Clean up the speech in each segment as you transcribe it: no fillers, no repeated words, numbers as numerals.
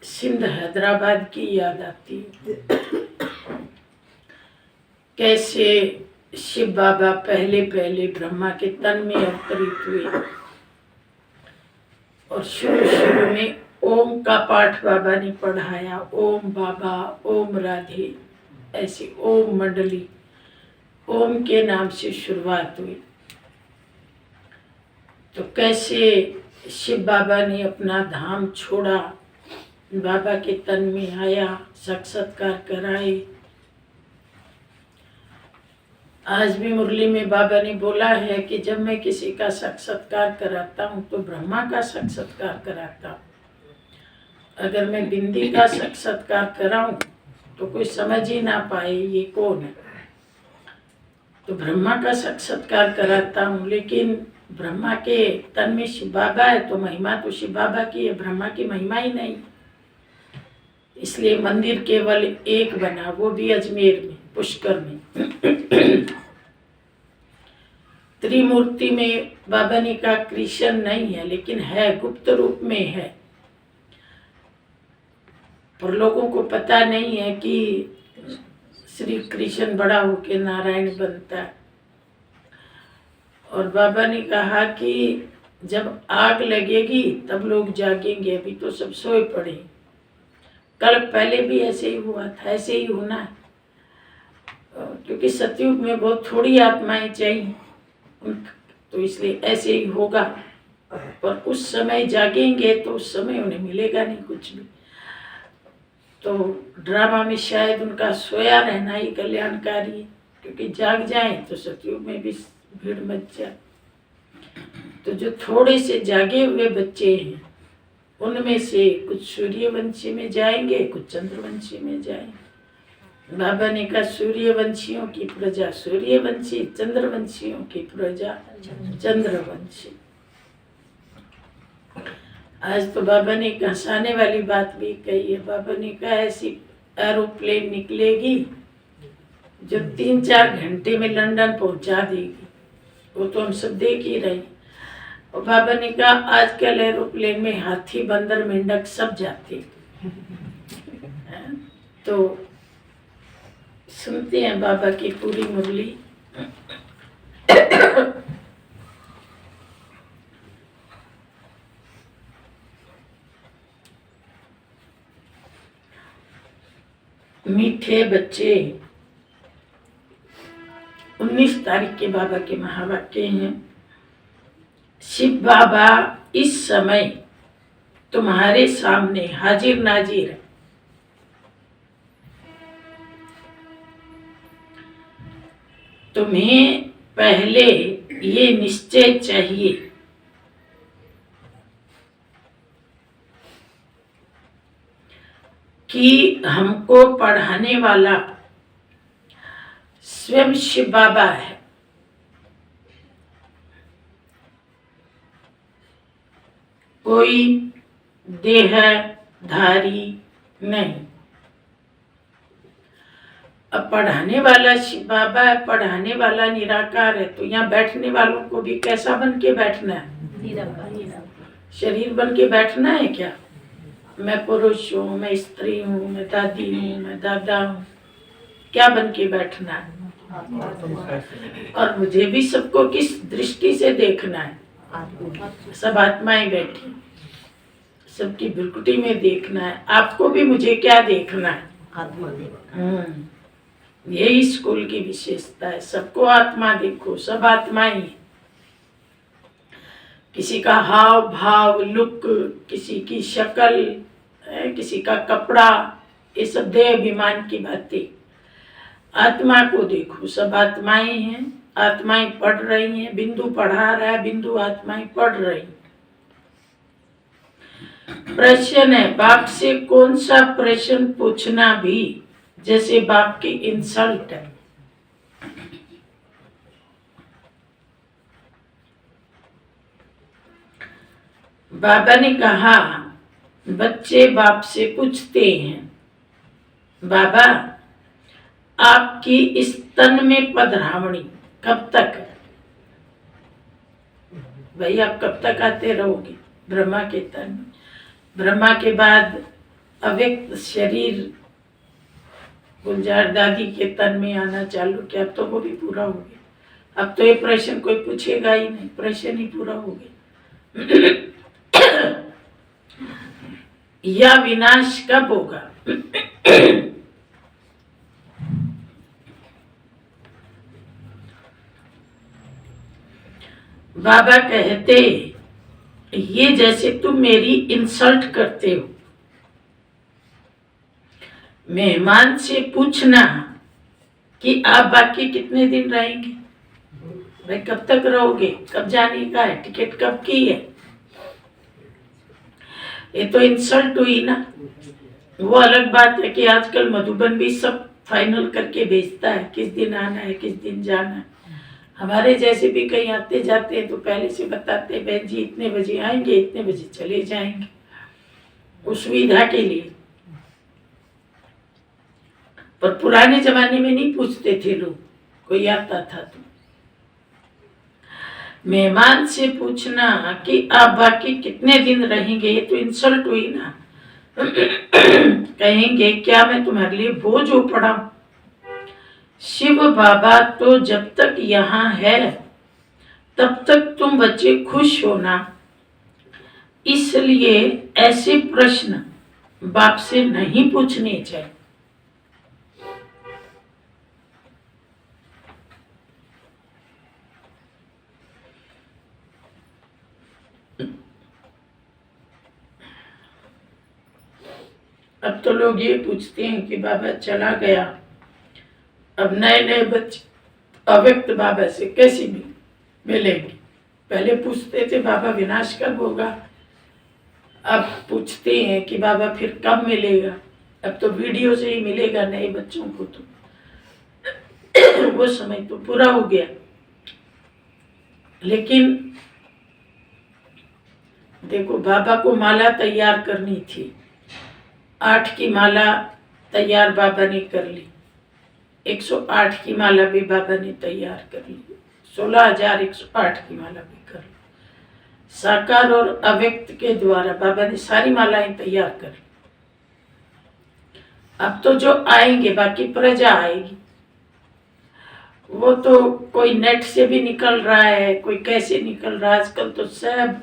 सिंध हैदराबाद की याद आती है। कैसे शिव बाबा पहले पहले ब्रह्मा के तन में अवतरित हुए और शुरू शुरू में ओम का पाठ बाबा ने पढ़ाया। ओम बाबा, ओम राधे, ऐसी ओम मंडली, ओम के नाम से शुरुआत हुई। तो कैसे शिव बाबा ने अपना धाम छोड़ा, बाबा के तन में आया, साक्षात्कार कराए। आज भी मुरली में बाबा ने बोला है कि जब मैं किसी का साक्षात्कार कराता हूँ तो ब्रह्मा का साक्षात्कार कराता हूँ। अगर मैं बिंदी का साक्षात्कार कराऊं तो कोई समझ ही ना पाए ये कौन है। तो ब्रह्मा का साक्षात्कार कराता हूँ, लेकिन ब्रह्मा के तन में शिव बाबा है तो महिमा तो शिव बाबा की है, ब्रह्मा की महिमा ही नहीं। इसलिए मंदिर केवल एक बना, वो भी अजमेर में, पुष्कर में। त्रिमूर्ति में बाबा ने कहा कृष्ण नहीं है, लेकिन है, गुप्त रूप में है, पर लोगों को पता नहीं है कि श्री कृष्ण बड़ा होके नारायण बनता है। और बाबा ने कहा कि जब आग लगेगी तब लोग जागेंगे, अभी तो सब सोए पड़े। कल पहले भी ऐसे ही हुआ था, ऐसे ही होना है, क्योंकि सतयुग में बहुत थोड़ी आत्माएं चाहिए, तो इसलिए ऐसे ही होगा। पर उस समय जागेंगे तो उस समय उन्हें मिलेगा नहीं कुछ भी। तो ड्रामा में शायद उनका सोया रहना ही कल्याणकारी है, क्योंकि जाग जाए तो सतयुग में भी भीड़ मच जाए। तो जो थोड़े से जागे हुए बच्चे हैं उनमें से कुछ सूर्यवंशी में जाएंगे, कुछ चंद्रवंशी में जाएंगे। बाबा ने कहा सूर्यवंशियों की प्रजा सूर्यवंशी, चंद्रवंशियों की प्रजा चंद्रवंशी। आज तो बाबा ने हंसाने वाली बात भी कही है। बाबा ने कहा ऐसी एरोप्लेन निकलेगी जो 3-4 घंटे में लंदन पहुंचा देगी, वो तो हम सब देख ही रहे। और बाबा ने कहा आजकल एरोप्लेन में हाथी, बंदर, मेंढक सब जाते। तो सुनते हैं बाबा की पूरी मुरली। मीठे बच्चे, 19 तारीख के बाबा के महावाक्य हैं। शिव बाबा इस समय तुम्हारे सामने हाजिर नाजिर है। तुम्हें पहले ये निश्चय चाहिए कि हमको पढ़ाने वाला स्वयं शिव बाबा है। कोई देहधारी नहीं। अब पढ़ाने वाला शिव बाबा है, पढ़ाने वाला निराकार है, तो यहाँ बैठने वालों को भी कैसा बन के बैठना है? निराकार। शरीर बन के बैठना है क्या? मैं पुरुष हूँ, मैं स्त्री हूँ, मैं दादी हूँ, मैं दादा हूँ, क्या बन के बैठना है? और मुझे भी सबको किस दृष्टि से देखना है? सब आत्माएं बैठी, सबकी बिल्कुटी में देखना है। आपको भी मुझे क्या देखना है? आत्मा देखना। यही स्कूल की विशेषता है, सबको आत्मा देखो, सब आत्माएं। किसी का हाव भाव, लुक, किसी की शक्ल, किसी का कपड़ा, ये सब देह अभिमान की बातें। आत्मा को देखो, सब आत्माएं हैं, आत्माएं पढ़ रही हैं। बिंदु पढ़ा रहा है, बिंदु आत्माएं पढ़ रही। प्रश्न है, बाप से कौन सा प्रश्न पूछना भी जैसे बाप की इंसल्ट है। बाबा ने कहा बच्चे बाप से पूछते हैं, बाबा आपकी इस तन में पधरावणी कब तक है? भाई आप कब तक आते रहोगे ब्रह्मा के तन में? ब्रह्मा के बाद अव्यक्त शरीर गुलजार दादी के तन में आना चालू किया। अब तो वो भी पूरा हो गया। अब तो ये प्रश्न कोई पूछेगा ही नहीं, प्रश्न ही पूरा हो गया। या विनाश कब होगा? बाबा कहते, ये जैसे तुम मेरी इंसल्ट करते हो। मेहमान से पूछना कि आप बाकी कितने दिन रहेंगे, भाई कब तक रहोगे, कब जाने का है, टिकट कब की है। ये तो इंसल्ट हुई ना। वो अलग बात है कि आजकल मधुबन भी सब फाइनल करके भेजता है किस दिन आना है, किस दिन जाना है। हमारे जैसे भी कहीं आते जाते हैं तो पहले से बताते हैं, बहन जी इतने बजे आएंगे, इतने बजे चले जाएंगे, उस सुविधा के लिए। पर पुराने जमाने में नहीं पूछते थे लोग, कोई आता था तो। मेहमान से पूछना कि आप बाकी कितने दिन रहेंगे, ये तो इंसल्ट हुई ना। कहेंगे क्या मैं तुम्हारे लिए बोझ हो पड़ा? शिव बाबा तो जब तक यहाँ है तब तक तुम बच्चे खुश होना, इसलिए ऐसे प्रश्न बाप से नहीं पूछने चाहिए। अब तो लोग ये पूछते हैं कि बाबा चला गया, अब नए नए बच्चे अव्यक्त बाबा से कैसे मिलेंगे। पहले पूछते थे बाबा विनाश कब होगा, अब पूछते हैं कि बाबा फिर कब मिलेगा। अब तो वीडियो से ही मिलेगा नए बच्चों को, तो वो समय तो पूरा हो गया। लेकिन देखो, बाबा को माला तैयार करनी थी, 8 की माला तैयार बाबा ने कर ली, 108 की माला भी बाबा ने तैयार कर ली, 16,108 की माला भी कर ली। साकार और अव्यक्त के द्वारा बाबा ने सारी मालाएं तैयार कर ली। अब तो जो आएंगे, बाकी प्रजा आएगी, वो तो कोई नेट से भी निकल रहा है, कोई कैसे निकल रहा है। आजकल तो सब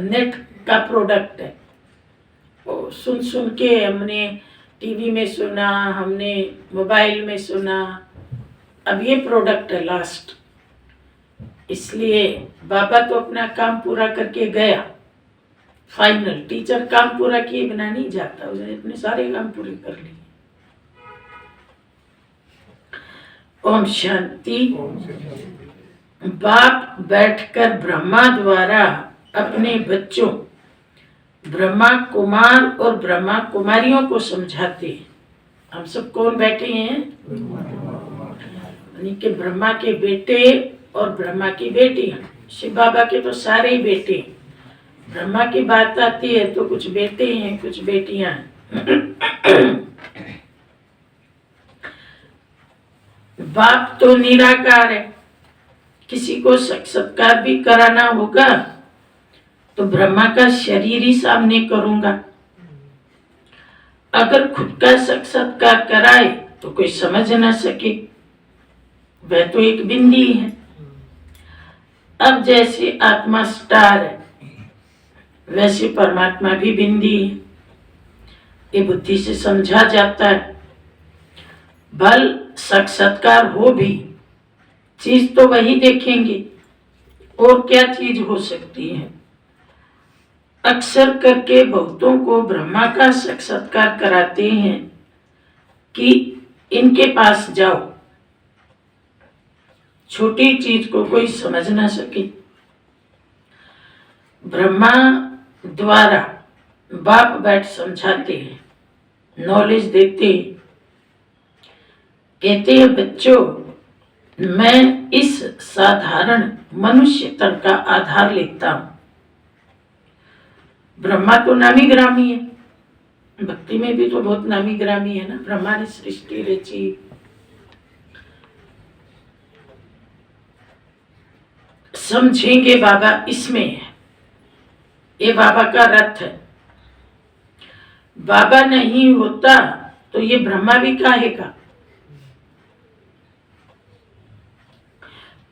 नेट का प्रोडक्ट है। सुन सुन के हमने टीवी में सुना, हमने मोबाइल में सुना, अब ये प्रोडक्ट है लास्ट। इसलिए बाबा तो अपना काम पूरा करके गया फाइनल। टीचर काम पूरा किए बिना नहीं जाता, उसने अपने सारे काम पूरे कर लिए। ओम शांति। बाप बैठकर ब्रह्मा द्वारा अपने बच्चों ब्रह्मा कुमार और ब्रह्मा कुमारियों को समझाते हैं। हम सब कौन बैठे हैं? यानी कि ब्रह्मा के बेटे और ब्रह्मा की बेटियां। शिव बाबा के तो सारे ही बेटे। ब्रह्मा की बात आती है तो कुछ बेटे हैं, कुछ बेटियां हैं। बाप तो निराकार है, किसी को साक्षात्कार भी कराना होगा तो ब्रह्मा का शरीर ही सामने करूंगा। अगर खुद का साक्षात्कार कराए तो कोई समझ ना सके, वह तो एक बिंदी है। अब जैसे आत्मा स्टार है, वैसे परमात्मा भी बिंदी है। ये बुद्धि से समझा जाता है। बल साक्षात्कार हो भी, चीज तो वही देखेंगे, और क्या चीज हो सकती है। अक्सर करके बहुतों को ब्रह्मा का साक्षात्कार कराते हैं कि इनके पास जाओ, छोटी चीज को कोई समझ ना सके। ब्रह्मा द्वारा बाप बैठ समझाते हैं, नॉलेज देते हैं। कहते हैं बच्चों, मैं इस साधारण मनुष्य तन का आधार लेता हूं। ब्रह्मा तो नामी ग्रामी है, भक्ति में भी तो बहुत नामी ग्रामी है ना। ब्रह्मा ने सृष्टि रची, समझेंगे बाबा इसमें है, ये बाबा का रथ है। बाबा नहीं होता तो ये ब्रह्मा भी काहे का,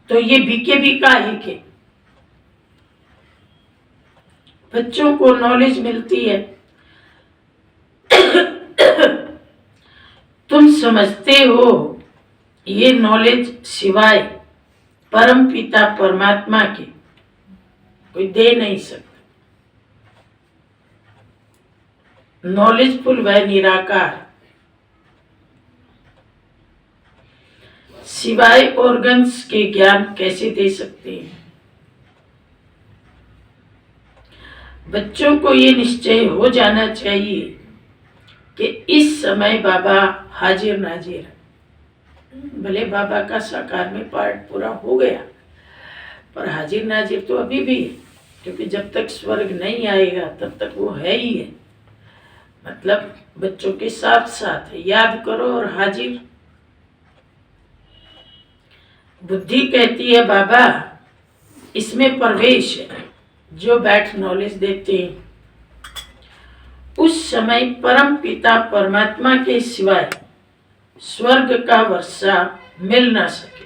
तो ये बीके भी काहे के। बच्चों को नॉलेज मिलती है, तुम समझते हो ये नॉलेज सिवाय परम पिता परमात्मा के कोई दे नहीं सकता। नॉलेजफुल वह निराकार, सिवाय ऑर्गन्स के ज्ञान कैसे दे सकते हैं। बच्चों को ये निश्चय हो जाना चाहिए कि इस समय बाबा हाजिर नाजिर है। भले बाबा का साकार में पार्ट पूरा हो गया, पर हाजिर नाजिर तो अभी भी है, क्योंकि जब तक स्वर्ग नहीं आएगा तब तक वो है ही है। मतलब बच्चों के साथ साथ है, याद करो और हाजिर। बुद्धि कहती है बाबा इसमें प्रवेश है, जो बैठ नॉलेज देते हैं। उस समय परम पिता परमात्मा के सिवाय स्वर्ग का वर्षा मिल ना सके।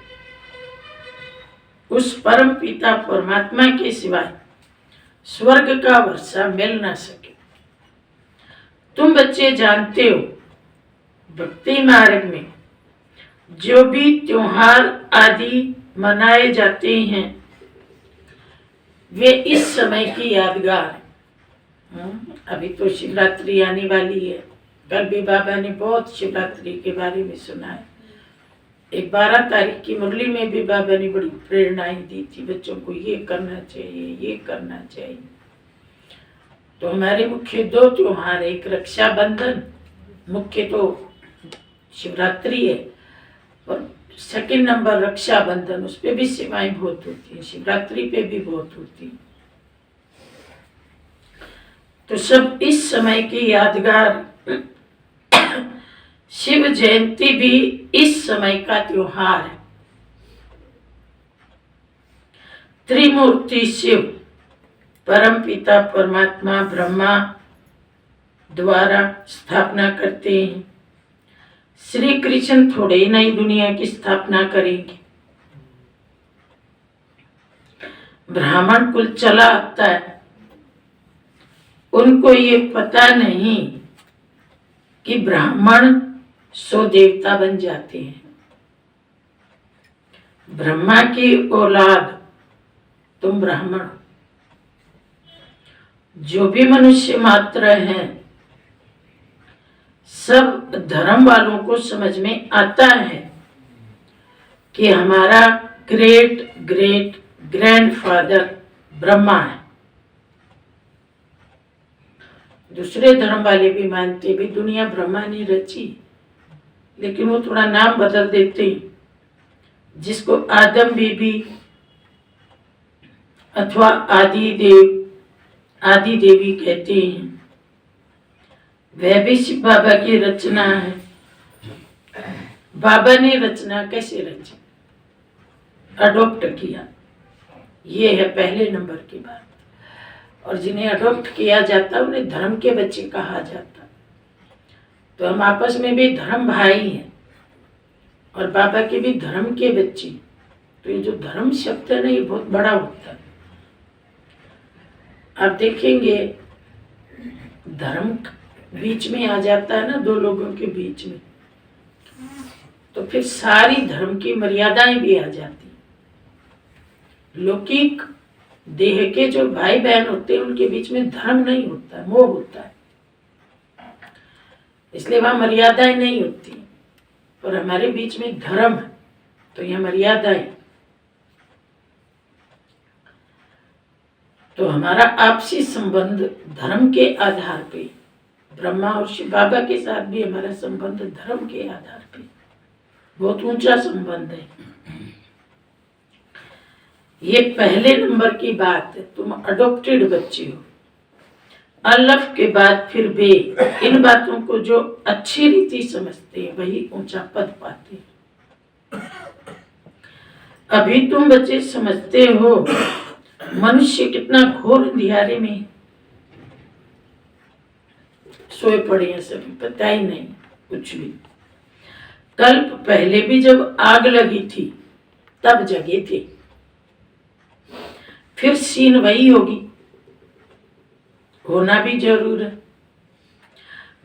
उस परम पिता परमात्मा के सिवाय स्वर्ग का वर्षा मिल ना सके। तुम बच्चे जानते हो भक्ति मार्ग में जो भी त्योहार आदि मनाए जाते हैं वे इस समय की यादगार है। अभी तो शिवरात्रि आने वाली है। कल भी बाबा ने बहुत शिवरात्रि के बारे में सुना है। एक 12 तारीख की मुरली में भी बाबा ने बड़ी प्रेरणाएं दी थी, बच्चों को ये करना चाहिए, ये करना चाहिए। तो हमारे मुख्य 2 त्योहार है, एक रक्षाबंधन, मुख्य तो शिवरात्रि है, और सेकंड नंबर रक्षाबंधन। उस पे भी सेवाएं बहुत होती हैं, शिवरात्रि पे भी बहुत होती हैं। तो सब इस समय की यादगार। शिव जयंती भी इस समय का त्योहार है। त्रिमूर्ति शिव परम पिता परमात्मा ब्रह्मा द्वारा स्थापना करते हैं। श्री कृष्ण थोड़े ही नई दुनिया की स्थापना करेंगे। ब्राह्मण कुल चला आता है, उनको ये पता नहीं कि ब्राह्मण 100 देवता बन जाते हैं। ब्रह्मा की औलाद तुम ब्राह्मण। जो भी मनुष्य मात्र हैं सब धर्म वालों को समझ में आता है कि हमारा ग्रेट ग्रेट ग्रैंडफादर ब्रह्मा है। दूसरे धर्म वाले भी मानते भी दुनिया ब्रह्मा ने रची, लेकिन वो थोड़ा नाम बदल देते हैं, जिसको आदम बीबी अथवा आदि देवी कहते हैं। वह भी शिव बाबा की रचना है। बाबा ने रचना कैसे रची? अडॉप्ट किया। ये है पहले नंबर की बात। और जिन्हें अडॉप्ट किया जाता उन्हें धर्म के बच्चे कहा जाता। तो हम आपस में भी धर्म भाई हैं और बाबा के भी धर्म के बच्चे। तो ये जो धर्म शब्द है ना, ये बहुत बड़ा होता है। आप देखेंगे धर्म बीच में आ जाता है ना, 2 लोगों के बीच में, तो फिर सारी धर्म की मर्यादाएं भी आ जाती। लौकिक देह के जो भाई बहन होते हैं उनके बीच में धर्म नहीं होता, मोह होता है, इसलिए वहां मर्यादाएं नहीं होती। पर हमारे बीच में धर्म है तो यह मर्यादाएं। तो हमारा आपसी संबंध धर्म के आधार पे, ब्रह्मा और शिव बाबा के साथ भी हमारा संबंध धर्म के आधार पे बहुत ऊंचा संबंध है। ये पहले नंबर की बात है। तुम अडॉप्टेड बच्चे हो। अलफ के बाद फिर बे। इन बातों को जो अच्छी रीति समझते हैं वही ऊंचा पद पाते हैं। अभी तुम बच्चे समझते हो मनुष्य कितना घोर अंधियारे में। सोए पड़े हैं सभी, पता ही नहीं कुछ भी। कल्प पहले भी जब आग लगी थी तब जगे थे, फिर सीन वही होगी, होना भी जरूर है।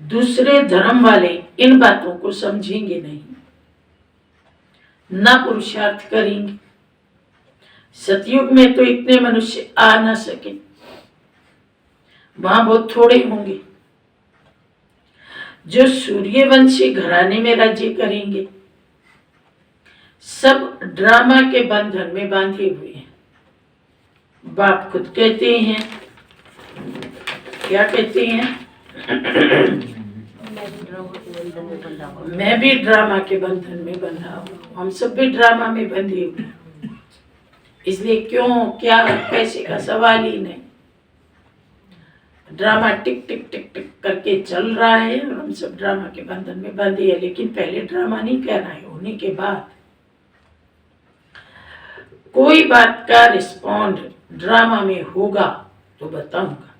दूसरे धर्म वाले इन बातों को समझेंगे नहीं, ना पुरुषार्थ करेंगे। सतयुग में तो इतने मनुष्य आ ना सके, वहां बहुत थोड़े होंगे जो सूर्यवंशी घराने में राज्य करेंगे। सब ड्रामा के बंधन में बांधे हुए हैं। बाप खुद कहते हैं, क्या कहते हैं? मैं भी ड्रामा के बंधन में बंधा हूं। हम सब भी ड्रामा में बंधे हुए हैं, इसलिए क्यों क्या कैसे का सवाल ही नहीं। ड्रामा टिक टिक टिक टिक करके चल रहा है और हम सब ड्रामा के बंधन में बंधे हैं। लेकिन पहले ड्रामा नहीं कहना है, होने के बाद कोई बात का रिस्पॉन्ड ड्रामा में होगा तो बताऊंगा।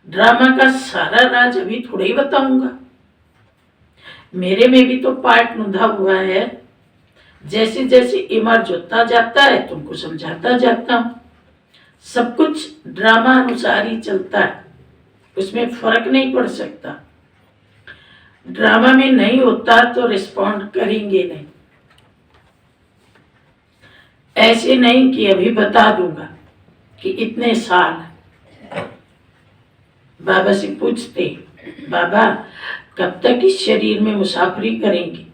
ड्रामा का सारा राज अभी थोड़ा ही बताऊंगा। मेरे में भी तो पार्ट नुंधा हुआ है। जैसे जैसे इमर्ज होता जाता है तुमको समझाता जाता हूं। सब कुछ ड्रामा अनुसार ही चलता है, उसमें फर्क नहीं पड़ सकता। ड्रामा में नहीं होता तो रिस्पॉन्ड करेंगे नहीं। ऐसे नहीं कि अभी बता दूंगा कि इतने साल। बाबा से पूछते, बाबा कब तक इस शरीर में मुसाफरी करेंगे?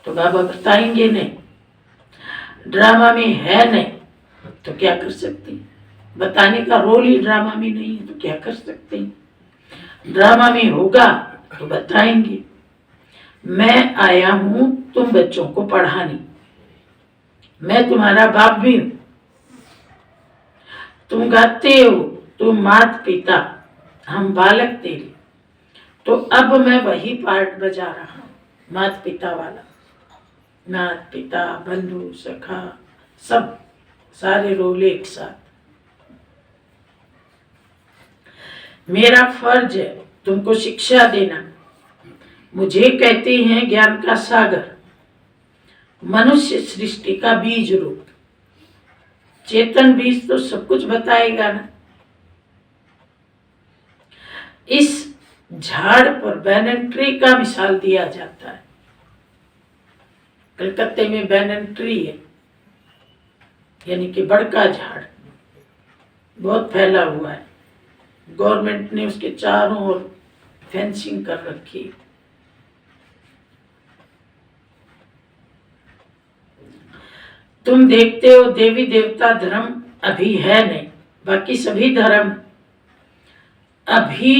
तो बाबा बताएंगे नहीं। ड्रामा में है नहीं तो क्या कर सकते हैं? बताने का रोल ही ड्रामा में नहीं है तो क्या कर सकते हैं? ड्रामा में होगा तो बताएंगे। मैं आया हूं तुम बच्चों को पढ़ाने, मैं तुम्हारा बाप भी हूं। तुम गाते हो, तुम माता पिता, हम बालक तेरे। तो अब मैं वही पार्ट बजा रहा हूं, माता पिता वाला। माता पिता, बंधु, सखा, सब सारे रोल एक साथ। मेरा फर्ज है तुमको शिक्षा देना। मुझे कहते हैं ज्ञान का सागर, मनुष्य सृष्टि का बीज रूप। चेतन बीज तो सब कुछ बताएगा ना। इस झाड़ पर बैनन ट्री का मिसाल दिया जाता है। कलकत्ते में बैनन ट्री है, यानी कि बड़का झाड़, बहुत फैला हुआ है। गवर्नमेंट ने उसके चारों ओर फेंसिंग कर रखी। तुम देखते हो देवी देवता धर्म अभी है नहीं, बाकी सभी धर्म अभी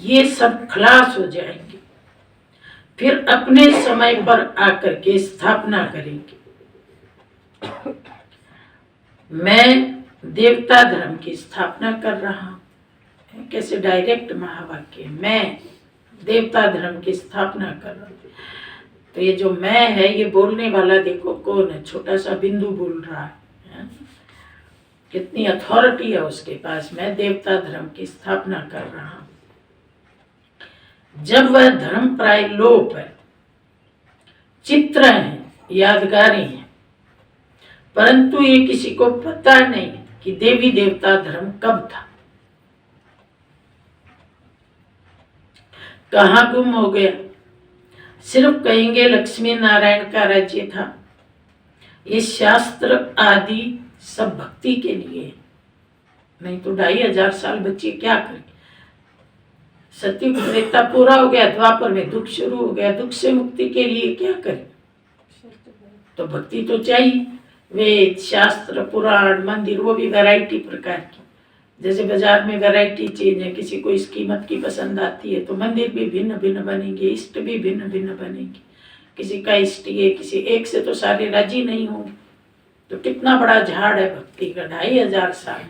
ये सब खलास हो जाएंगे, फिर अपने समय पर आकर के स्थापना करेंगे। मैं देवता धर्म की स्थापना कर रहा हूं। कैसे डायरेक्ट महावाक्य, मैं देवता धर्म की स्थापना कर रहा हूं। तो ये जो मैं है, ये बोलने वाला देखो कौन है? छोटा सा बिंदु बोल रहा है। कितनी अथॉरिटी है उसके पास। मैं देवता धर्म की स्थापना कर रहा हूं। जब वह धर्म प्राय लोप है, चित्र हैं, यादगारें हैं, परंतु ये किसी को पता नहीं कि देवी देवता धर्म कब था, कहां गुम हो गया। सिर्फ कहेंगे लक्ष्मी नारायण का राज्य था। ये शास्त्र आदि सब भक्ति के लिए, नहीं तो 2500 साल बच्चे क्या करें? सतयुग त्रेता पूरा हो गया, द्वापर में दुख शुरू हो गया। दुख से मुक्ति के लिए क्या करें? तो भक्ति तो चाहिए। वेद, शास्त्र, पुराण, मंदिर, वो भी वैरायटी प्रकार की। जैसे बाजार में वैरायटी चीज है, किसी को इस कीमत की पसंद आती है तो मंदिर भी भिन्न भिन्न बनेंगे, इष्ट भी भिन्न भिन्न बनेंगे। किसी का इष्ट ये, किसी एक से तो सारे राजी नहीं होंगे। तो कितना बड़ा झाड़ है भक्ति का, 2500 साल।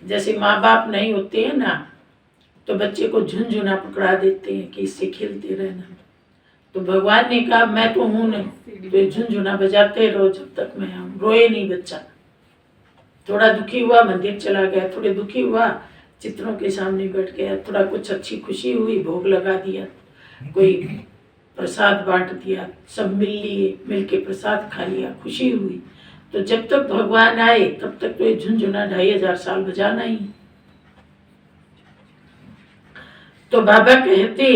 जैसे माँ बाप नहीं होते हैं ना, तो बच्चे को झुनझुना पकड़ा देते हैं कि इससे खेलते रहना। तो भगवान ने कहा मैं तो हूं नहीं, तो झुनझुना बजाते रहो जब तक मैं आऊं। रोए नहीं बच्चा। थोड़ा दुखी हुआ मंदिर चला गया, थोड़े दुखी हुआ चित्रों के सामने बैठ गया, थोड़ा कुछ अच्छी खुशी हुई, भोग लगा दिया, कोई प्रसाद बांट दिया, सब मिल लिए, मिल के प्रसाद खा लिया, खुशी हुई। तो जब तक भगवान आए तब तक तो ये झुनझुना 2500 साल बजाना ही। तो बाबा कहते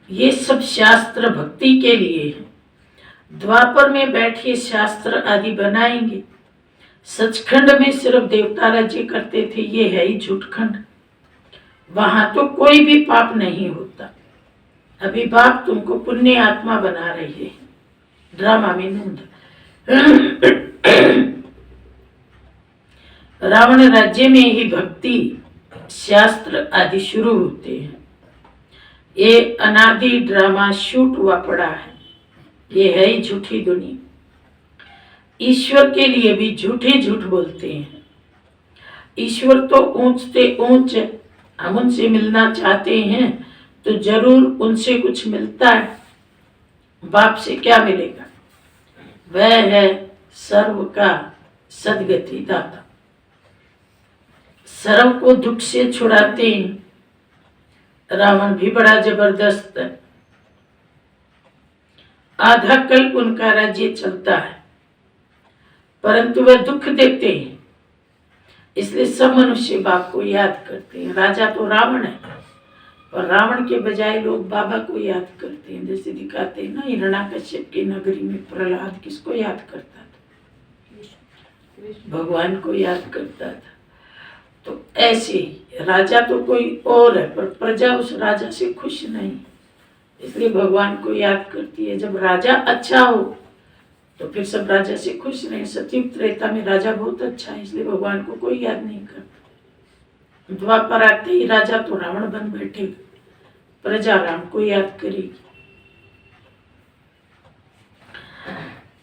ये सब शास्त्र भक्ति के लिए है। द्वापर में बैठिए शास्त्र आदि बनाएंगे। सचखंड में सिर्फ देवता राज्य करते थे, ये है ही झूठखंड। वहां तो कोई भी पाप नहीं होता। अभी बाप तुमको पुण्य आत्मा बना रही है, ड्रामा में नूंद। रावण राज्य में ही भक्ति शास्त्र आदि शुरू होते हैं। ये अनादि ड्रामा शूट हुआ पड़ा है, ये है ही झूठी दुनिया। ईश्वर के लिए भी झूठे झूठ बोलते हैं। ईश्वर तो ऊंच से ऊंच है, हम उनसे मिलना चाहते हैं तो जरूर उनसे कुछ मिलता है। बाप से क्या मिलेगा? वह है सर्व का सदगति दाता, सर्व को दुख से छुड़ाते हैं। रावण भी बड़ा जबरदस्त है। आधा कल्प उनका राज्य चलता है, परंतु वह दुख देते हैं, इसलिए सब मनुष्य बाप को याद करते हैं। राजा तो रावण है, और रावण के बजाय लोग बाबा को याद करते हैं। जैसे दिखाते हैं ना, हिरण्याकश्यप की नगरी में प्रहलाद किसको याद करता था? भगवान को याद करता था। तो ऐसे ही राजा तो कोई और है, पर प्रजा उस राजा से खुश नहीं, इसलिए भगवान को याद करती है। जब राजा अच्छा हो तो फिर सब राजा से खुश रहे। सतयुग त्रेता में राजा बहुत अच्छा है, इसलिए भगवान को कोई याद नहीं करता। द्वापर आते ही राजा तो रावण बन बैठेगा, प्रजा राम को याद करेगी।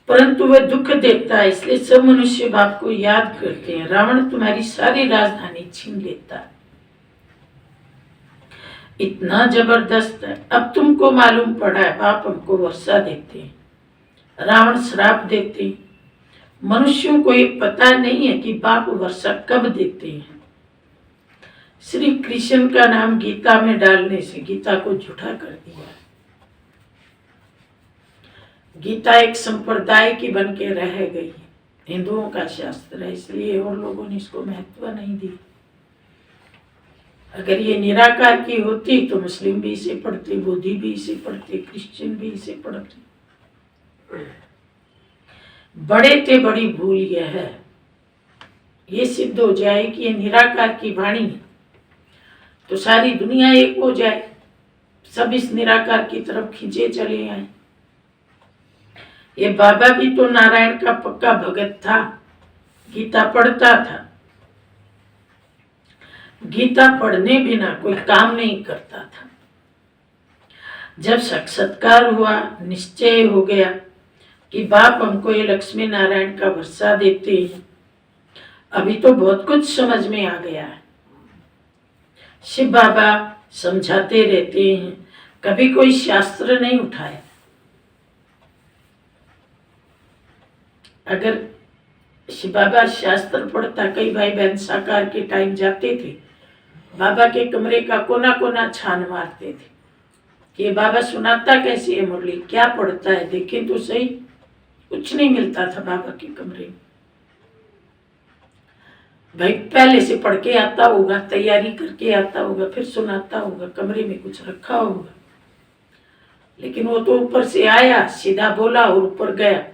परंतु वह दुख देता है, इसलिए सब मनुष्य बाप को याद करते हैं। रावण तुम्हारी सारी राजधानी छीन लेता है, इतना जबरदस्त है। अब तुमको मालूम पड़ा है, बाप हमको वर्षा देते हैं, रावण श्राप देते हैं। मनुष्यों को ये पता नहीं है कि बाप वर्षा कब देते हैं। श्री कृष्ण का नाम गीता में डालने से गीता को झूठा कर दिया। गीता एक संप्रदाय की बन के रह गई, हिंदुओं का शास्त्र है, इसलिए और लोगों ने इसको महत्व नहीं दी। अगर ये निराकार की होती तो मुस्लिम भी इसे पढ़ते, बौद्धि भी इसे पढ़ते, क्रिश्चियन भी इसे पढ़ते। बड़े ते बड़ी भूल यह है, ये सिद्ध हो जाए कि ये निराकार की वाणी है तो सारी दुनिया एक हो जाए, सब इस निराकार की तरफ खींचे चले आए। ये बाबा भी तो नारायण का पक्का भगत था, गीता पढ़ता था। गीता पढ़ने बिना कोई काम नहीं करता था। जब साक्षात्कार हुआ, निश्चय हो गया कि बाप हमको ये लक्ष्मी नारायण का वर्षा देते हैं, अभी तो बहुत कुछ समझ में आ गया है। शिव बाबा समझाते रहते हैं, कभी कोई शास्त्र नहीं उठाया। अगर शिव बाबा शास्त्र पढ़ता, कई भाई बहन साकार के टाइम जाते थे, बाबा के कमरे का कोना कोना छान मारते थे कि ये बाबा सुनाता कैसे है मुरली, क्या पढ़ता है, देखें तो सही। कुछ नहीं मिलता था बाबा के कमरे में। भाई पहले से पढ़ के आता होगा, तैयारी करके आता होगा, फिर सुनाता होगा, कमरे में कुछ रखा होगा। लेकिन वो तो ऊपर से आया, सीधा बोला और ऊपर गया।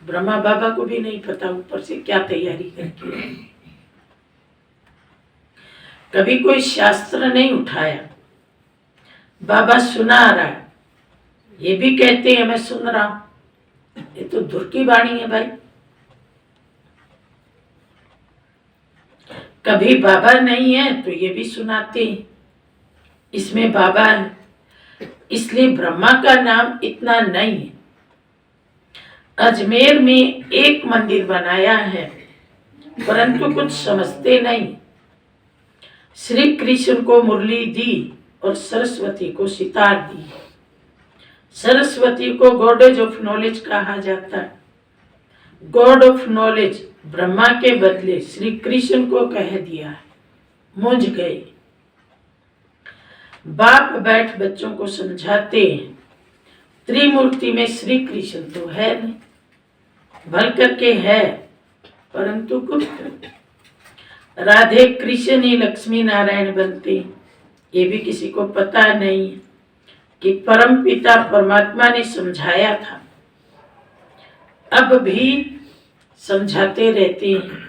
ब्रह्मा बाबा को भी नहीं पता ऊपर से क्या तैयारी करके। कभी कोई शास्त्र नहीं उठाया, बाबा सुना रहा है, ये भी कहते हैं मैं सुन रहा हूं। ये तो धुर की वाणी है भाई। कभी बाबा नहीं है तो ये भी सुनाते हैं, इसमें बाबा है, इसलिए ब्रह्मा का नाम इतना नहीं है। अजमेर में एक मंदिर बनाया है, परंतु कुछ समझते नहीं। श्री कृष्ण को मुरली दी और सरस्वती को सितार दी। सरस्वती को गॉडेज ऑफ नॉलेज कहा जाता है। गॉड ऑफ नॉलेज ब्रह्मा के बदले श्री कृष्ण को कह दिया, मुझ गए। बाप बैठ बच्चों को समझाते हैं, त्रिमूर्ति में श्री कृष्ण तो है नहीं, भल करके है परंतु गुप्त। राधे कृष्ण ही लक्ष्मी नारायण बनते, ये भी किसी को पता नहीं है कि परम पिता परमात्मा ने समझाया था, अब भी समझाते रहते हैं।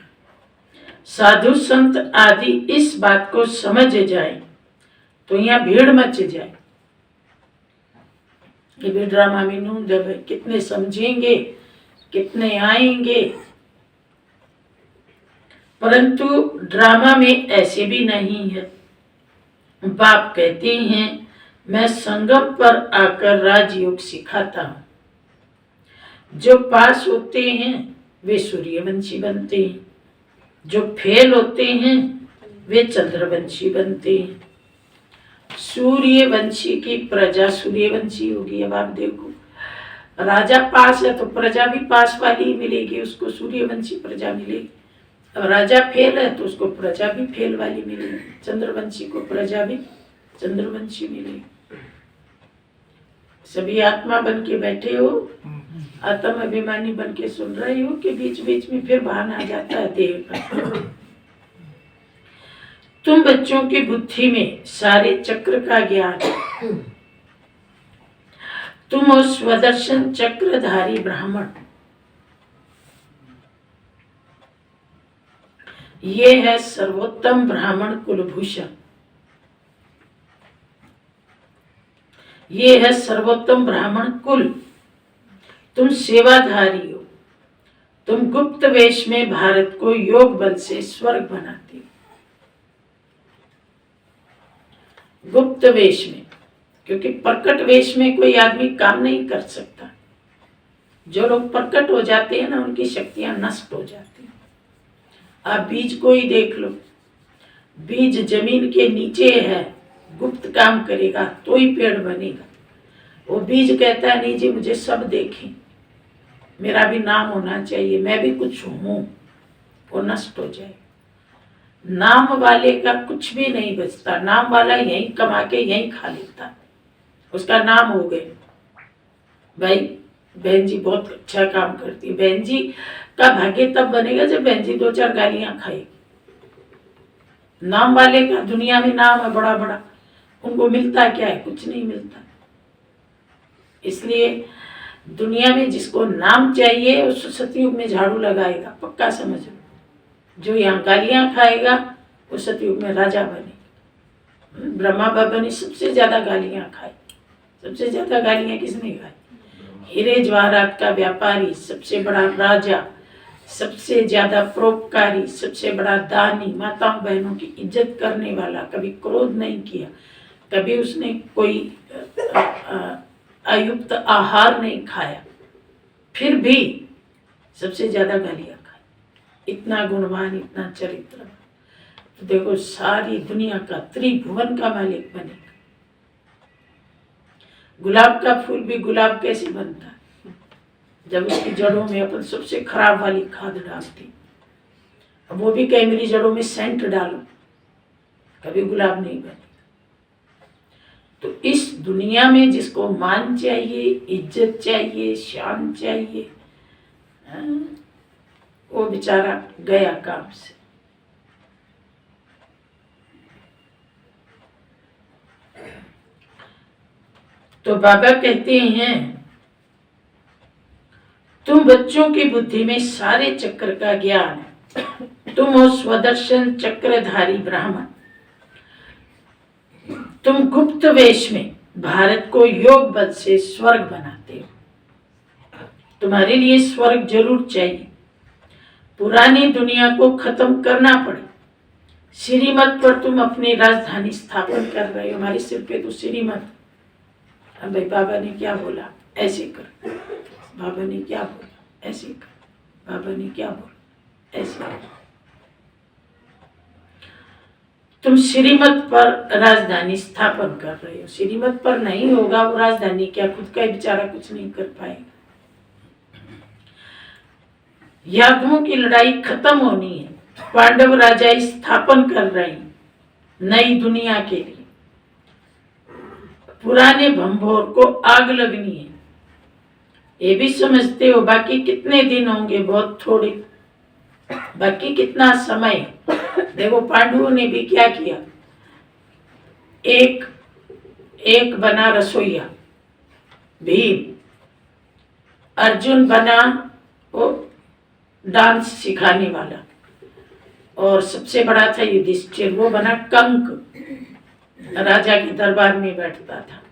साधु संत आदि इस बात को समझ जाए तो यहाँ भीड़ मच जाए। ये भी ड्रामा में नूंद है, कितने समझेंगे, कितने आएंगे। परंतु ड्रामा में ऐसे भी नहीं है। बाप कहते हैं, मैं संगम पर आकर राजयोग सिखाता हूं। जो पास होते हैं वे सूर्यवंशी बनते हैं, जो फेल होते हैं वे चंद्रवंशी बनते हैं। सूर्यवंशी की प्रजा सूर्यवंशी होगी। अब आप देखो, राजा पास है तो प्रजा भी पास वाली मिलेगी, उसको सूर्यवंशी प्रजा मिलेगी। अब राजा फेल है तो उसको प्रजा भी फेल वाली मिलेगी, चंद्रवंशी को प्रजा भी चंद्रवंशी मिलेगी। सभी आत्मा बन के बैठे हो, आत्म अभिमानी बन के सुन रहे हो कि बीच बीच में फिर भान आ जाता है देह का। तुम बच्चों की बुद्धि में सारे चक्र का ज्ञान है। तुम हो स्वदर्शन चक्रधारी ब्राह्मण। ये है सर्वोत्तम ब्राह्मण कुलभूषण। ये है सर्वोत्तम ब्राह्मण कुल। तुम सेवाधारी हो। तुम गुप्त वेश में भारत को योग बल से स्वर्ग बनाते हो। गुप्त वेश में, क्योंकि प्रकट वेश में कोई आदमी काम नहीं कर सकता। जो लोग प्रकट हो जाते हैं ना, उनकी शक्तियां नष्ट हो जाती हैं। आप बीज को ही देख लो, बीज जमीन के नीचे है, गुप्त काम करेगा तो ही पेड़ बनेगा। वो बीज कहता है, नहीं जी मुझे सब देखें, मेरा भी नाम होना चाहिए, मैं भी कुछ हूं, वो नष्ट हो जाएगा। नाम वाले का कुछ भी नहीं बचता। नाम वाला यहीं कमा के यहीं खा लेता, उसका नाम हो गए। भाई बहन जी बहुत अच्छा काम करती है, बहन जी का भाग्य तब बनेगा जब बहन जी 2-4 गालियां खाएगी। नाम वाले का दुनिया में नाम है बड़ा बड़ा, उनको मिलता क्या है? कुछ नहीं मिलता। इसलिए दुनिया में जिसको नाम चाहिए उस सतयुग में झाड़ू लगाएगा, पक्का समझो। जो यहाँ गालियां खाएगा वो सतयुग में राजा बने। ब्रह्मा बाबा ने सबसे ज्यादा गालियां खाई। सबसे ज्यादा गालियां किसने खाई? हीरे जवाहरात का व्यापारी, सबसे बड़ा राजा, सबसे ज्यादा परोपकारी, सबसे बड़ा दानी, माताओं बहनों की इज्जत करने वाला, कभी क्रोध नहीं किया, कभी उसने कोई अयुक्त आहार नहीं खाया, फिर भी सबसे ज्यादा गालियां खाई। इतना गुणवान, इतना चरित्र। तो देखो सारी दुनिया का, त्रिभुवन का मालिक बनेगा। गुलाब का फूल भी गुलाब कैसे बनता है? जब उसकी जड़ों में अपन सबसे खराब वाली खाद डालती, अब वो भी कहीं मेरी जड़ों में सेंट डालो, कभी गुलाब नहीं बनेगा। तो इस दुनिया में जिसको मान चाहिए, इज्जत चाहिए, शान चाहिए, वो बेचारा गया काम से। तो बाबा कहते हैं, तुम बच्चों की बुद्धि में सारे चक्र का ज्ञान है। तुम हो स्वदर्शन चक्रधारी ब्राह्मण। तुम गुप्त वेश में भारत को योग बल से स्वर्ग बनाते हो। तुम्हारे लिए स्वर्ग जरूर चाहिए। पुरानी दुनिया को खत्म करना पड़े। श्रीमत पर तुम अपनी राजधानी स्थापन कर रहे हो। हमारे सिर पे तो श्रीमत। अब भाई बाबा ने क्या बोला, ऐसे कर। बाबा ने क्या बोला, ऐसे कर। बाबा ने क्या बोला, ऐसे कर। तुम श्रीमत पर राजधानी स्थापन कर रहे हो। श्रीमत पर नहीं होगा वो राजधानी क्या, खुद का बेचारा कुछ नहीं कर पाएगा। यादवों की लड़ाई खत्म होनी है, पांडव राजा स्थापन कर रहे हैं नई दुनिया के लिए, पुराने भंभोर को आग लगनी है, ये भी समझते हो। बाकी कितने दिन होंगे? बहुत थोड़े। बाकी कितना समय? देखो पांडवों ने भी क्या किया, एक एक बना रसोईया भीम, अर्जुन बना वो डांस सिखाने वाला, और सबसे बड़ा था युधिष्ठिर, वो बना कंक, राजा के दरबार में बैठता था,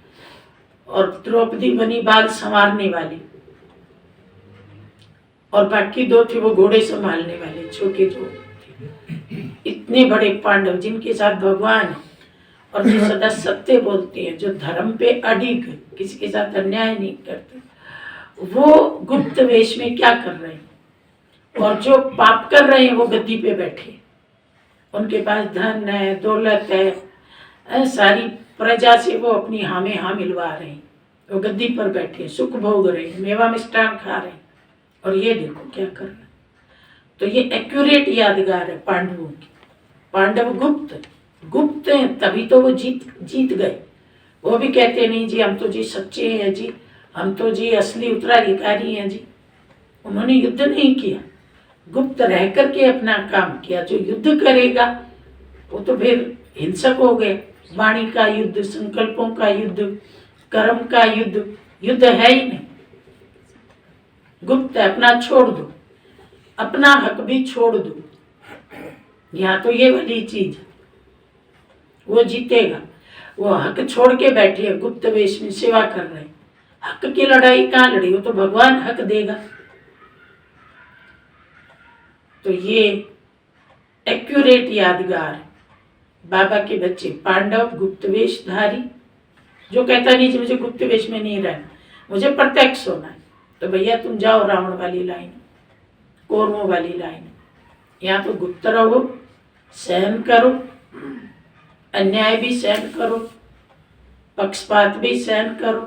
और द्रौपदी बनी बाल संवारने वाली, और बाकी दो थे वो घोड़े संभालने वाले, छोटे दो थे। इतने बड़े पांडव जिनके साथ भगवान है, और जो सदा सत्य बोलते हैं, जो धर्म पे अडिग, किसी के साथ अन्याय नहीं करते, वो गुप्त वेश में क्या कर रहे हैं? और जो पाप कर रहे हैं वो गद्दी पे बैठे, उनके पास धन है, दौलत है, सारी प्रजा से वो अपनी हाँ में हाँ मिलवा रहे हैं, वो गद्दी पर बैठे सुख भोग रहे हैं, मेवा मिष्टान खा रहे हैं, और ये देखो क्या कर रहे हैं। तो ये एक्यूरेट यादगार है पांडवों की। पांडव गुप्त हैं, तभी तो वो जीत गए। वो भी कहते नहीं जी हम तो जी सच्चे हैं जी, हम तो जी असली उत्तराधिकारी हैं जी। उन्होंने युद्ध नहीं किया, गुप्त रह करके अपना काम किया। जो युद्ध करेगा वो तो फिर हिंसक हो गए। वाणी का युद्ध, संकल्पों का युद्ध, कर्म का युद्ध है ही नहीं। गुप्त अपना छोड़ दो, अपना हक भी छोड़ दो। यहाँ तो ये वाली चीज, वो जीतेगा, वो हक छोड़ के बैठे हैं, गुप्त वेश में सेवा कर रहे हैं। हक की लड़ाई कहाँ लड़ी? वो तो भगवान हक देगा। तो ये एक्यूरेट यादगार, बाबा के बच्चे पांडव गुप्त वेशधारी। जो कहता नहीं जी मुझे गुप्त वेश में नहीं रहना, मुझे प्रत्यक्ष होना है, तो भैया तुम जाओ रावण वाली लाइन, कौरवों वाली लाइन। यहाँ तो गुप्त रहो, सहन करो, अन्याय भी सहन करो, पक्षपात भी सहन करो,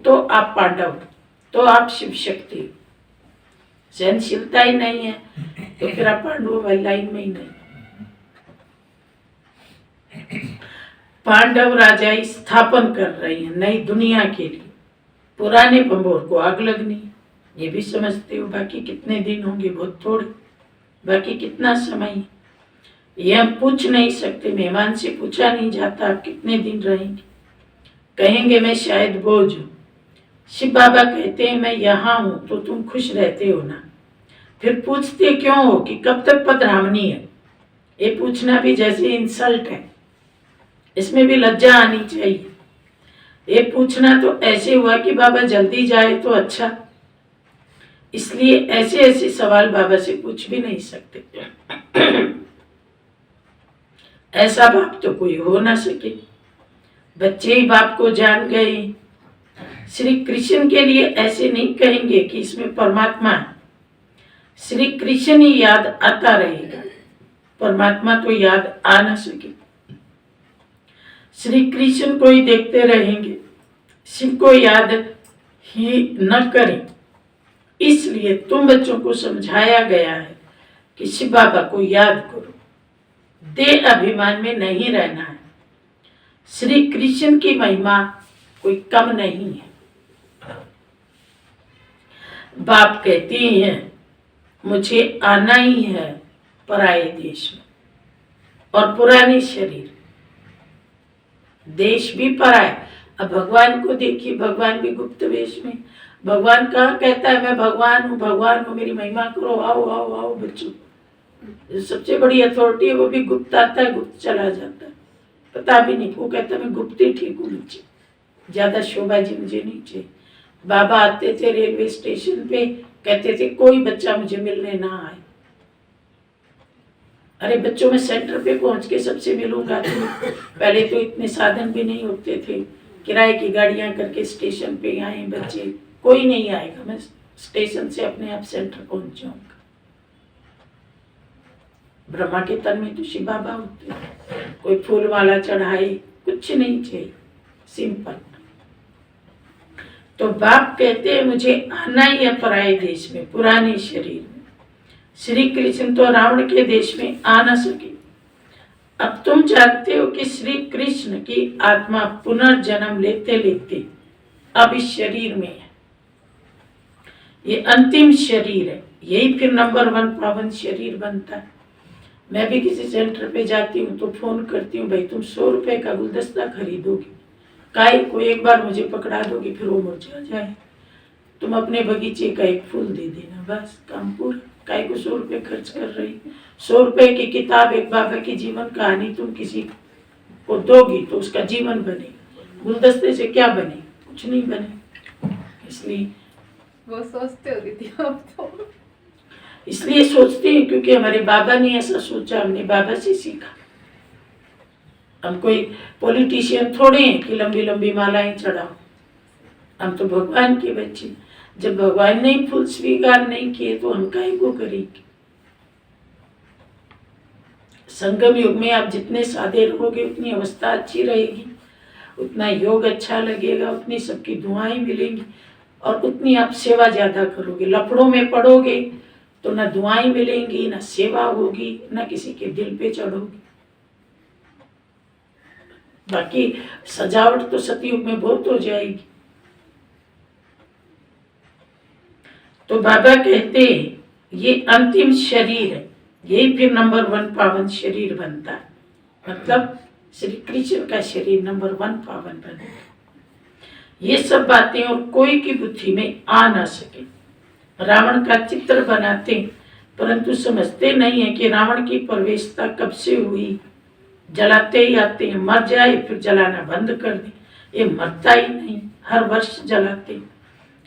तो आप पांडव, तो आप शिव शक्ति। सहनशीलता ही नहीं है तो फिर आप पांडवों वाली लाइन में ही नहीं। पांडव राजा स्थापन कर रहे हैं नई दुनिया के लिए, पुराने भंभोर को आग लगनी है, ये भी समझते हो। बाकी कितने दिन होंगे? बहुत थोड़े। बाकी कितना समय? ये हम पूछ नहीं सकते, मेहमान से पूछा नहीं जाता आप कितने दिन रहेंगे। कहेंगे मैं शायद बोझ हूँ। शिव बाबा कहते हैं मैं यहाँ हूँ तो तुम खुश रहते हो ना, फिर पूछते क्यों हो कि कब तक पधरामनी है? ये पूछना भी जैसे इंसल्ट है, इसमें भी लज्जा आनी चाहिए। ये पूछना तो ऐसे हुआ कि बाबा जल्दी जाए तो अच्छा, इसलिए ऐसे ऐसे सवाल बाबा से पूछ भी नहीं सकते। ऐसा बाप तो कोई हो ना सके, बच्चे ही बाप को जान गए। श्री कृष्ण के लिए ऐसे नहीं कहेंगे कि इसमें परमात्मा है, श्री कृष्ण ही याद आता रहेगा, परमात्मा तो याद आ ना सके। श्री कृष्ण को ही देखते रहेंगे, शिव को याद ही न करें। इसलिए तुम बच्चों को समझाया गया है कि शिव बाबा को याद करो, देह अभिमान में नहीं रहना है। श्री कृष्ण की महिमा कोई कम नहीं है। बाप कहते हैं मुझे आना ही है पराये देश में, और पुराने शरीर, देश भी पराया। अब भगवान को देखिए, भगवान भी गुप्त वेश में। भगवान कहाँ कहता है मैं भगवान हूँ मेरी महिमा करो, आओ आओ आओ बच्चों। जो सबसे बड़ी अथॉरिटी है वो भी गुप्त आता है, गुप्त चला जाता है, पता भी नहीं। वो कहता है मैं गुप्त ही ठीक हूँ, मुझे ज्यादा शोभा जी मुझे नहीं चाहिए। बाबा आते थे रेलवे स्टेशन पे, कहते थे कोई बच्चा मुझे मिलने ना आए। अरे बच्चों में सेंटर पे पहुंच के सबसे मिलूंगा। पहले तो इतने साधन भी नहीं होते थे, किराए की गाड़ियां करके स्टेशन पे आए बच्चे, कोई नहीं आएगा, मैं स्टेशन से अपने आप सेंटर पहुंच जाऊंगा। ब्रह्मा के तन में तो शिव बाबा होते, कोई फूल माला चढ़ाए, कुछ नहीं चाहिए, सिंपल। तो बाप कहते हैं मुझे आना ही है पराये देश में, पुराने शरीर में। श्री कृष्ण तो रावण के देश में आ न सके। अब तुम जानते हो कि श्री कृष्ण की आत्मा पुनर्जन्म लेते लेते अब इस शरीर में है। ये अंतिम शरीर है, यही फिर नंबर 1 पावन शरीर बनता है। मैं भी किसी सेंटर पे जाती हूँ तो फोन करती हूँ, भाई तुम 100 रुपए का गुलदस्ता खरीदोगी, काहे को एक बार मुझे पकड़ा दोगी फिर वो मुरझा जाए, तुम अपने बगीचे का एक फूल दे देना, बस काम पूरा। काहे को 100 रुपए खर्च कर रही? 100 रुपए की किताब, एक बाबा की जीवन कहानी तुम किसी को दोगी तो उसका जीवन बने, गुलदस्ते से क्या बने? कुछ नहीं बने। इसलिए वो सोचते हो दीदी आप तो। इसलिए सोचते हैं क्योंकि हमारे बाबा ने ऐसा सोचा, हमने बाबा से सीखा। हम कोई पॉलिटिशियन थोड़े हैं कि लंबी लंबी मालाएं चढ़ाओ, हम तो भगवान के बच्चे। जब भगवान ने फूल स्वीकार नहीं किए तो हम काहे को करेंगे? संगम युग में आप जितने सादे रहोगे उतनी अवस्था अच्छी रहेगी, उतना योग अच्छा लगेगा, उतनी सबकी दुआएं मिलेंगी और उतनी आप सेवा ज्यादा करोगे। लफड़ों में पड़ोगे तो ना दुआएं मिलेंगी, ना सेवा होगी, ना किसी के दिल पे चढ़ोगी। बाकी सजावट तो सतयुग में बहुत हो जाएगी। तो बाबा कहते हैं ये अंतिम शरीर है, यही फिर नंबर 1 पावन शरीर बनता है। मतलब श्री कृष्ण का शरीर नंबर 1 पावन बने। ये सब बातें और कोई की बुद्धि में आ ना सके। रावण का चित्र बनाते परंतु समझते नहीं है कि रावण की प्रवेशता कब से हुई। जलाते ही आते हैं, मर जाए फिर जलाना बंद कर दे, ये मरता ही नहीं, हर वर्ष जलाते।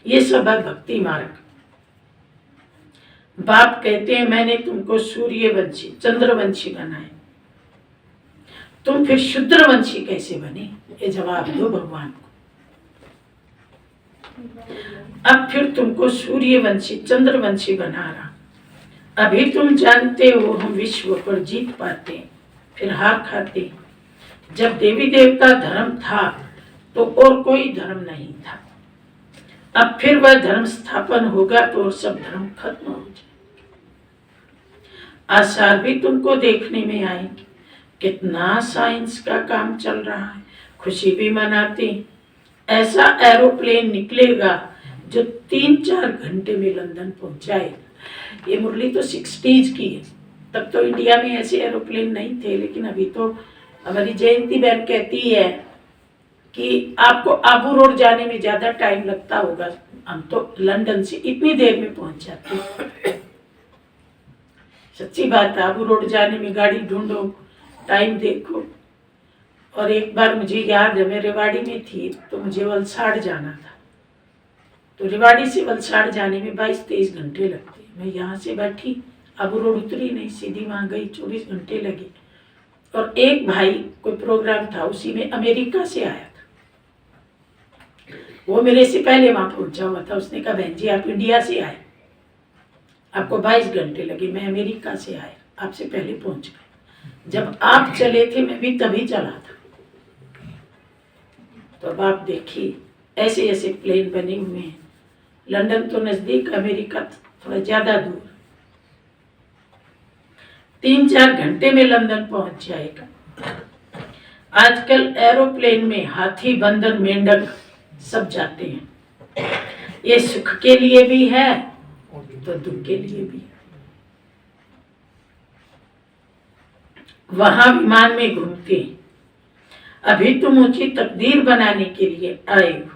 ये सब है भक्ति मार्ग। बाप कहते हैं मैंने तुमको सूर्यवंशी चंद्रवंशी बनाए, तुम फिर शूद्रवंशी कैसे बने? ये जवाब दो भगवान को। अब फिर तुमको सूर्यवंशी चंद्रवंशी बना रहा। अभी तुम जानते हो हम विश्व पर जीत पाते फिर हार खाते। जब देवी देवता धर्म था तो और कोई धर्म नहीं था, अब फिर वह धर्म स्थापन होगा तो और सब धर्म खत्म हो जाए। आसार भी तुमको देखने में आएंगे, कितना साइंस का काम चल रहा है, खुशी भी मनाते। ऐसा एरोप्लेन निकलेगा जो 3-4 घंटे में लंदन पहुंचाएगा। ये मुरली तो 60s की है, तब तो इंडिया में ऐसे एरोप्लेन नहीं थे। लेकिन अभी तो हमारी जयंती बहन कहती है कि आपको आबू रोड जाने में ज्यादा टाइम लगता होगा, हम तो लंदन से इतनी देर में पहुंच जाते हैं। सच्ची बात है, आबू रोड जाने में गाड़ी ढूंढो, टाइम देखो। और एक बार मुझे याद है मैं रेवाड़ी में थी तो मुझे वलसाड़ जाना था, तो रेवाड़ी से वलसाड़ जाने में 22-23 घंटे लगते। मैं यहाँ से बैठी, आबू रोड उतरी नहीं, सीधी वहाँ गई, 24 घंटे लगे। और एक भाई कोई प्रोग्राम था उसी में अमेरिका से आया था, वो मेरे से पहले वहाँ पहुंचा हुआ था। उसने कहा बहन जी आप इंडिया से आए, आपको 22 घंटे लगे, मैं अमेरिका से आया, आपसे पहले पहुंच गए। जब आप चले थे मैं भी तभी चला था। तो अब आप देखिए ऐसे ऐसे प्लेन बने हुए हैं। लंदन तो नजदीक, अमेरिका थोड़ा ज्यादा दूर। 3-4 घंटे में लंदन पहुंच जाएगा। आजकल एरोप्लेन में हाथी, बंदर, मेंढक सब जाते हैं। ये सुख के लिए भी है तो दुख के लिए भी है। वहां विमान में घूमते हैं। अभी तुम ऊंची तकदीर बनाने के लिए आए हो,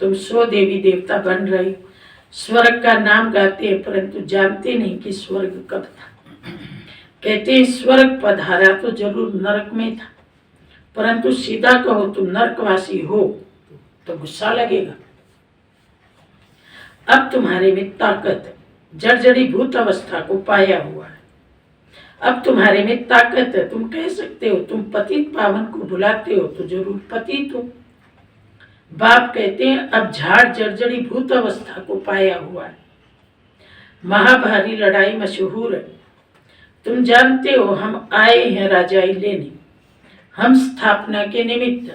तुम 100 देवी देवता बन रहे हो। स्वर्ग का नाम गाते हैं परंतु जानते नहीं कि स्वर्ग कब था। कहते हैं स्वर्ग पधारा तो जरूर नरक में था, परंतु सीधा कहो तुम नरकवासी हो तो गुस्सा लगेगा। अब तुम्हारे में ताकत है, जर्जरी भूत अवस्था को पाया हुआ है। अब तुम्हारे में ताकत है, तुम कह सकते हो तुम पतित पावन को बुलाते हो तो जरूर पतित हो। बाप कहते हैं अब झाड़ जर्जरी भूत अवस्था को पाया हुआ है। महाभारी लड़ाई मशहूर है, तुम जानते हो हम आए हैं राजाई लेने, हम स्थापना के निमित्त।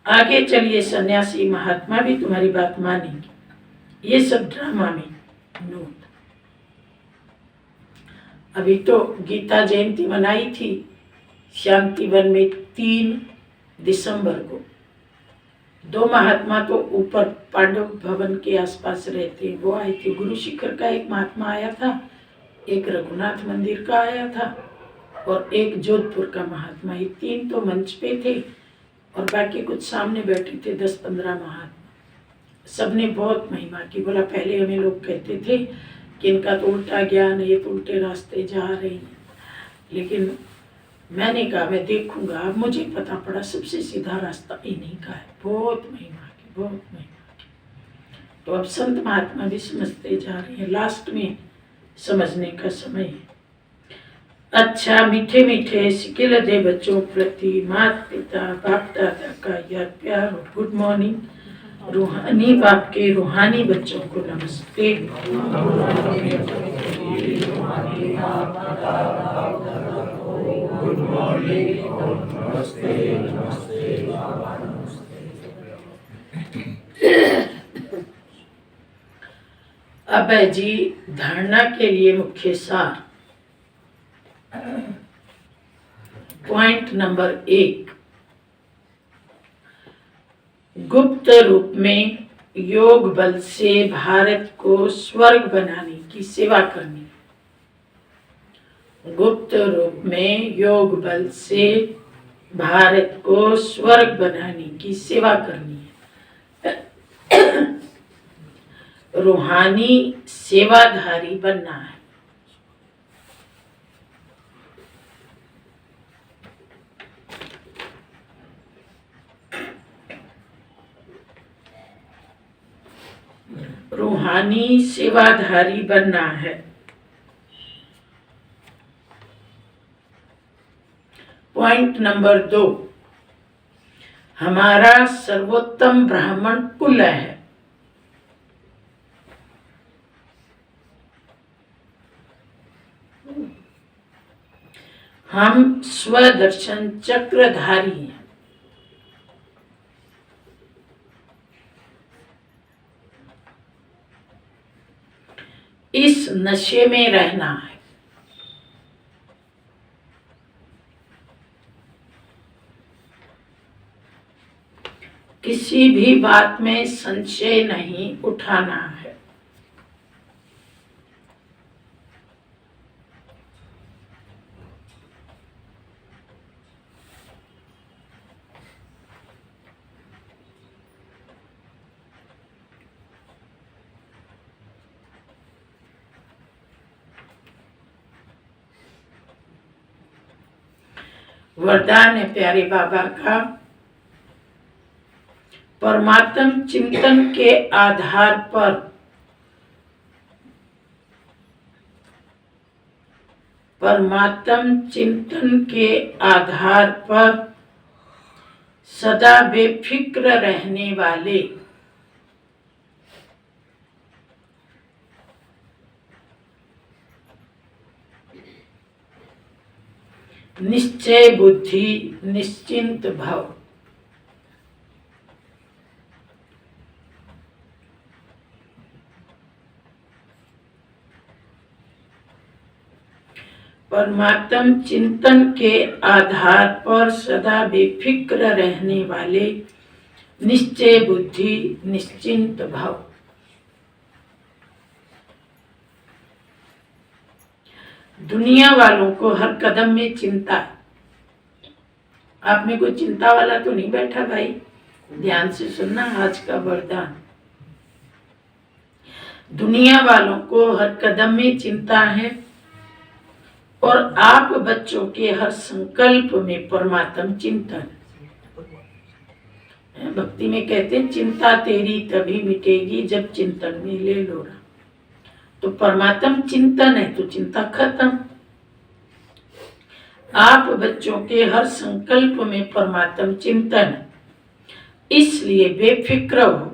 आगे चलिए सन्यासी महात्मा भी तुम्हारी बात मानेंगे। ये सब ड्रामा में नोट। अभी तो गीता जयंती मनाई थी शांतिवन में 3 दिसंबर को। 2 महात्मा तो ऊपर पांडव भवन के आसपास रहते, वो आए थे। गुरु शिखर का एक महात्मा आया था, एक रघुनाथ मंदिर का आया था और एक जोधपुर का महात्मा। ये 3 तो मंच पे थे और बाकी कुछ सामने बैठे थे 10-15 महात्मा। सबने बहुत महिमा की। बोला पहले हमें लोग कहते थे कि इनका तो उल्टा ज्ञान है, ये तो उल्टे रास्ते जा रहे हैं, लेकिन मैंने कहा मैं देखूंगा। अब मुझे पता पड़ा सबसे सीधा रास्ता इन्हीं का है। बहुत महिमा की, बहुत महिमा की। तो अब संत महात्मा भी समझते जा रहे हैं, लास्ट में समझने का समय है। अच्छा, मीठे मीठे सिकिल दे बच्चों प्रति माता पिता बाप दादा का याद प्यार और गुड मॉर्निंग। रूहानी बाप के रूहानी बच्चों को नमस्ते। गुड मॉर्निंग और नमस्ते नमस्ते। अब है जी धारणा के लिए मुख्य सार। पॉइंट नंबर 1, गुप्त रूप में योग बल से भारत को स्वर्ग बनाने की सेवा करनी। गुप्त रूप में योग बल से भारत को स्वर्ग बनाने की सेवा करनी है। रूहानी सेवाधारी बनना है। रूहानी सेवाधारी बनना है। पॉइंट नंबर 2, हमारा सर्वोत्तम ब्राह्मण कुल है। हम स्वदर्शन चक्रधारी हैं। इस नशे में रहना है। किसी भी बात में संशय नहीं उठाना है। वरदान है प्यारे बाबा का, परमात्म चिंतन के आधार पर सदा बेफिक्र रहने वाले निश्चय बुद्धि निश्चिंत भव। परमात्म चिंतन के आधार पर सदा बेफिक्र रहने वाले निश्चय बुद्धि निश्चिंत भव। दुनिया वालों को हर कदम में चिंता। आप में कोई चिंता वाला तो नहीं बैठा भाई? ध्यान से सुनना आज का वरदान। दुनिया वालों को हर कदम में चिंता है और आप बच्चों के हर संकल्प में परमात्म चिंतन। भक्ति में कहते हैं चिंता तेरी तभी मिटेगी जब चिंतन में ले लो रहा। तो परमात्म चिंतन है तो चिंता खत्म। आप बच्चों के हर संकल्प में परमात्म चिंतन है, इसलिए बेफिक्र हो।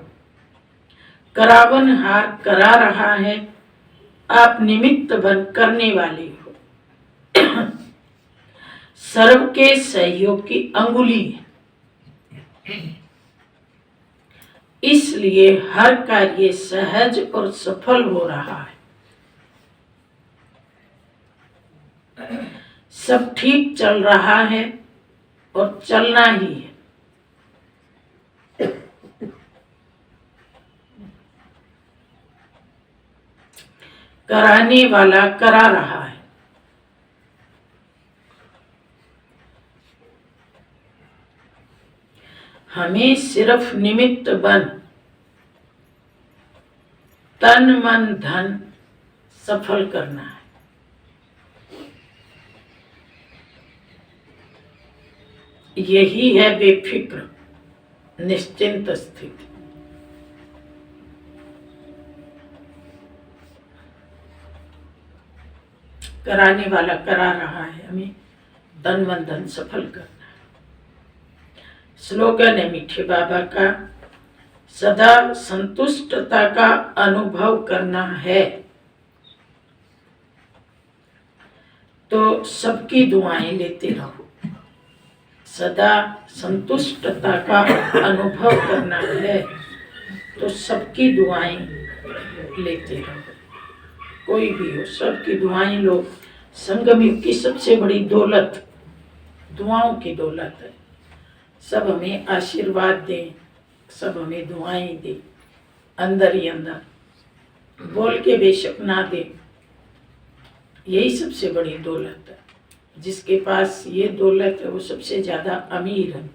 करावनहार करा रहा है, आप निमित्त बन करने वाले हो। सर्व के सहयोग की अंगुली है। इसलिए हर कार्य सहज और सफल हो रहा है। सब ठीक चल रहा है और चलना ही है। कराने वाला करा रहा है। हमें सिर्फ निमित्त बन तन मन धन सफल करना है। यही है बेफिक्र निश्चिंत स्थिति। कराने वाला करा रहा है, हमें तन मन धन सफल करना है। स्लोगन है मीठे बाबा का, सदा संतुष्टता का अनुभव करना है तो सबकी दुआएं लेते रहो। सदा संतुष्टता का अनुभव करना है तो सबकी दुआएं लेते रहो। कोई भी हो, सबकी दुआएं लो। संगम युग की सबसे बड़ी दौलत दुआओं की दौलत है। सब हमें आशीर्वाद दें, सब हमें दुआएं दें, अंदर ही अंदर, बोल के बेशक ना दे। यही सबसे बड़ी दौलत है। जिसके पास ये दौलत है वो सबसे ज्यादा अमीर है।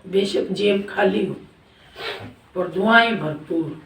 बेशक जेब खाली हो और दुआएं भरपूर।